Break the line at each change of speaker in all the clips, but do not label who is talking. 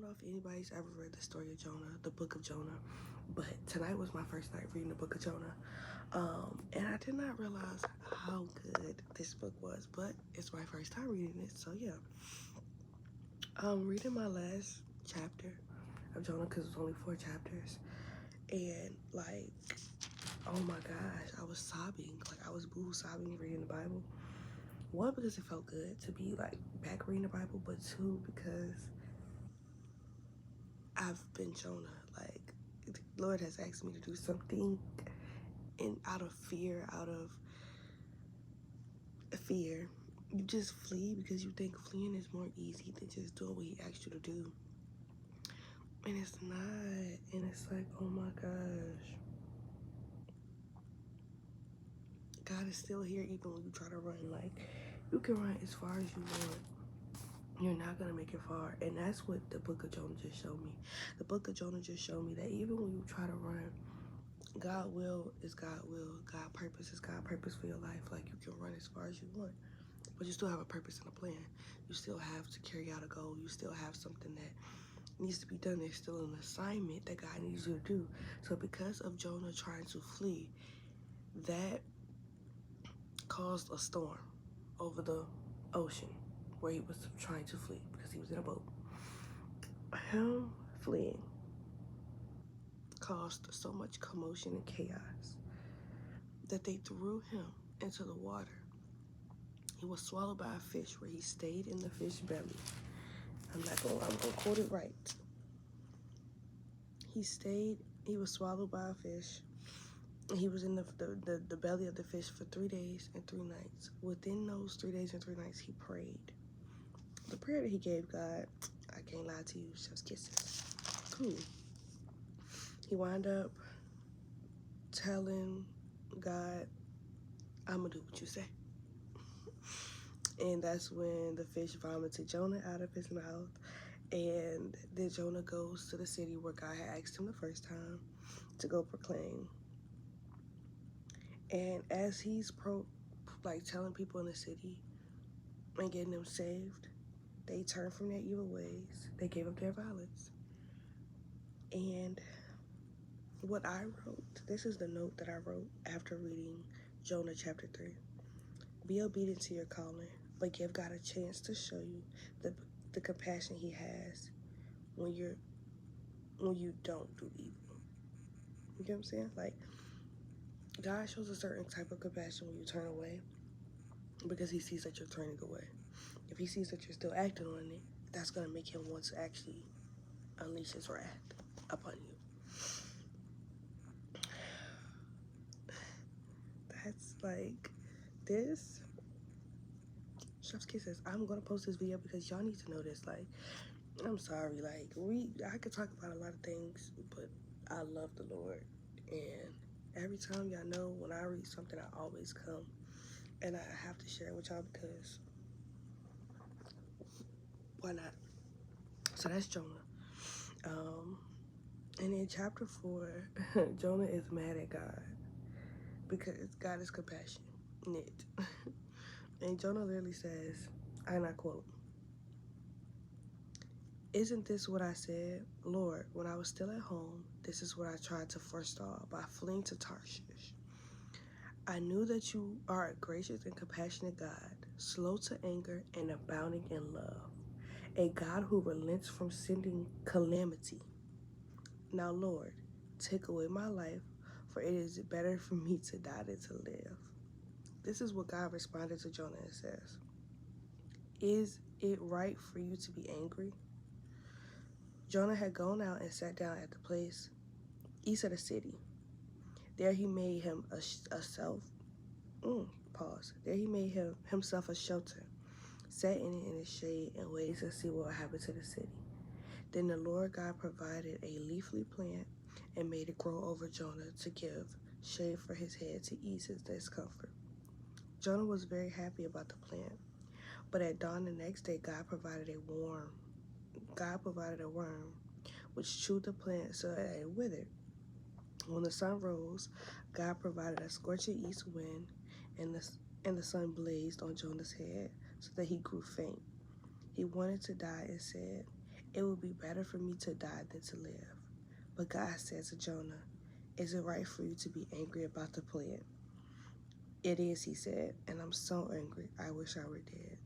know if anybody's ever read the story of Jonah, the book of Jonah, but tonight was my first night reading the book of Jonah. And I did not realize how good this book was, but it's my first time reading it, so yeah. I'm reading my last chapter of Jonah because it's only 4 chapters, and like, oh my gosh, I was sobbing. Like, I was boo sobbing reading the Bible. One, because it felt good to be like back reading the Bible, but two, because I've been Jonah. Like, the Lord has asked me to do something, and out of fear, you just flee because you think fleeing is more easy than just doing what He asked you to do. And it's not. And it's like, oh my gosh. God is still here even when you try to run. Like, you can run as far as you want. You're not going to make it far. And that's what the book of Jonah just showed me. The book of Jonah just showed me that even when you try to run, God will is God will. God purpose is God purpose for your life. Like, you can run as far as you want, but you still have a purpose and a plan. You still have to carry out a goal. You still have something that needs to be done. There's still an assignment that God needs you to do. So because of Jonah trying to flee, that caused a storm over the ocean where he was trying to flee because he was in a boat. Him fleeing caused so much commotion and chaos that they threw him into the water. He was swallowed by a fish where he stayed in the fish belly. I'm gonna quote it right. He was swallowed by a fish. He was in the belly of the fish for 3 days and 3 nights. Within those 3 days and 3 nights, he prayed. The prayer that he gave God, I can't lie to you, chef's kisses. Cool. He wound up telling God, I'm gonna do what you say. And that's when the fish vomited Jonah out of his mouth. And then Jonah goes to the city where God had asked him the first time to go proclaim. And as he's telling people in the city and getting them saved, they turned from their evil ways. They gave up their violence. And what I wrote, this is the note that I wrote after reading Jonah chapter 3. Be obedient to your calling, but give God a chance to show you the compassion He has when you don't do evil. You get what I'm saying? Like, God shows a certain type of compassion when you turn away because He sees that you're turning away. If He sees that you're still acting on it, that's going to make Him want to actually unleash His wrath upon you. That's like this. Chef's Kisses. I'm going to post this video because y'all need to know this. Like, I'm sorry. Like, I could talk about a lot of things, but I love the Lord. And every time, y'all know, when I read something, I always come. And I have to share it with y'all because why not? So that's Jonah. And in chapter 4, Jonah is mad at God because God is compassionate. And Jonah literally says, and I quote, "Isn't this what I said? Lord, when I was still at home, this is what I tried to forestall by fleeing to Tarshish. I knew that you are a gracious and compassionate God, slow to anger and abounding in love, a God who relents from sending calamity. Now, Lord, take away my life, for it is better for me to die than to live." This is what God responded to Jonah and says, "Is it right for you to be angry?" Jonah had gone out and sat down at the place east of the city. There he made him There he made himself a shelter, sat in it in the shade, and waited to see what would happen to the city. Then the Lord God provided a leafy plant and made it grow over Jonah to give shade for his head to ease his discomfort. Jonah was very happy about the plant, but at dawn the next day, God provided a worm, which chewed the plant so that it withered. When the sun rose, God provided a scorching east wind, and the sun blazed on Jonah's head so that he grew faint. He wanted to die and said, It would be better for me to die than to live. But God said to Jonah, is it right for you to be angry about the plan? It is, he said, and I'm so angry, I wish I were dead.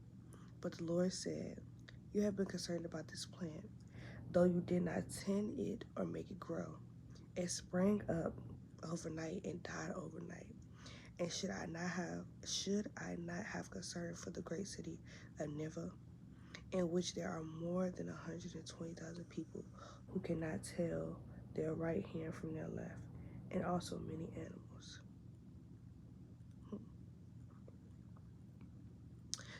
But the Lord said, you have been concerned about this plant, though you did not tend it or make it grow. It sprang up overnight and died overnight. And should I not have concern for the great city of Nineveh, in which there are more than 120,000 people who cannot tell their right hand from their left, and also many animals.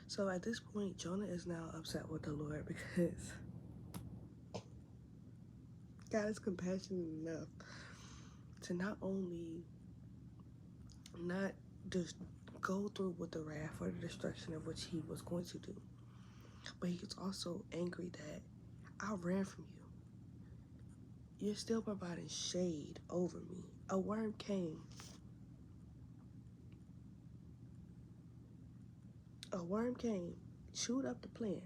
So at this point, Jonah is now upset with the Lord because God is compassionate enough to not only not just go through with the wrath or the destruction of which he was going to do, but he's also angry that I ran from you. You're still providing shade over me. A worm came. Chewed up the plant.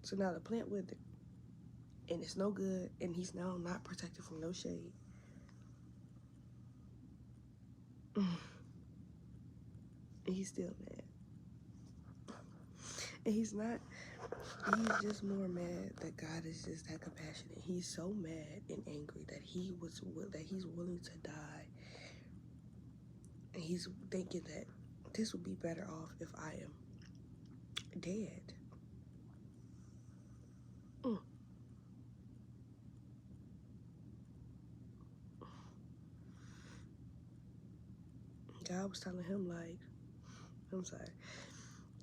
So now the plant withered, and it's no good, and he's now not protected from no shade. And he's still mad. And he's just more mad that God is just that compassionate. He's so mad and angry that he's willing to die. And he's thinking that this would be better off if I am dead. God was telling him, like, I'm sorry.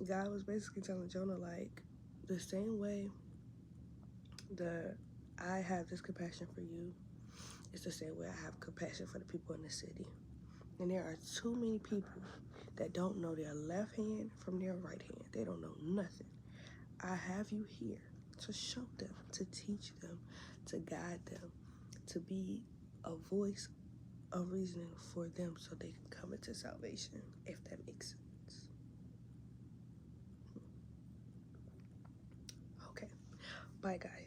God was basically telling Jonah, like, the same way that I have this compassion for you, it's the same way I have compassion for the people in the city. And there are too many people that don't know their left hand from their right hand. They don't know nothing. I have you here to show them, to teach them, to guide them, to be a voice of reasoning for them so they can come into salvation, if that makes sense. Okay, bye guys.